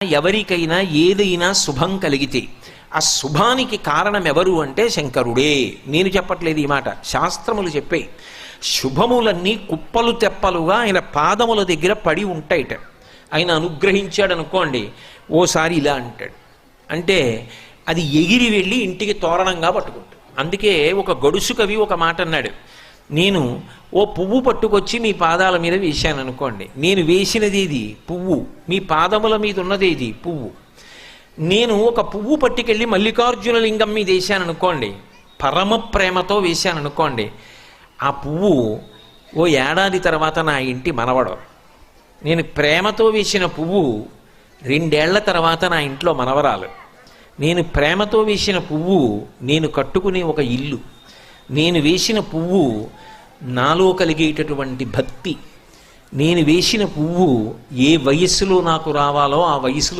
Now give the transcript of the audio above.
ఎవరికైనా ఏదైనా శుభం కలిగితే ఆ శుభానికి కారణం ఎవరు అంటే శంకరుడే. నేను చెప్పట్లేదు ఈ మాట, శాస్త్రములు చెప్పే. శుభములన్నీ కుప్పలు తెప్పలుగా ఆయన పాదముల దగ్గర పడి ఉంటాయిట. ఆయన అనుగ్రహించాడు అనుకోండి, ఓసారి ఇలా అంటాడు అంటే అది ఎగిరి వెళ్ళి ఇంటికి తోరణంగా పట్టుకుంటాడు. అందుకే ఒక గడుసు కవి ఒక మాట అన్నాడు, నేను ఓ పువ్వు పట్టుకొచ్చి మీ పాదాల మీద వేశాను అనుకోండి, నేను వేసినది ఇది పువ్వు, మీ పాదముల మీద ఉన్నది ఇది పువ్వు. నేను ఒక పువ్వు పట్టుకెళ్ళి మల్లికార్జున లింగం మీద వేశాను అనుకోండి, పరమ ప్రేమతో వేశాను అనుకోండి, ఆ పువ్వు ఓ ఏడాది తర్వాత నా ఇంటి మనవడు. నేను ప్రేమతో వేసిన పువ్వు 2 ఏళ్ల తర్వాత నా ఇంట్లో మనవరాలు. నేను ప్రేమతో వేసిన పువ్వు నేను కట్టుకునే ఒక ఇల్లు. నేను వేసిన పువ్వు నాలో కలిగేటటువంటి భక్తి. నేను వేసిన పువ్వు ఏ వయస్సులో నాకు రావాలో ఆ వయసులో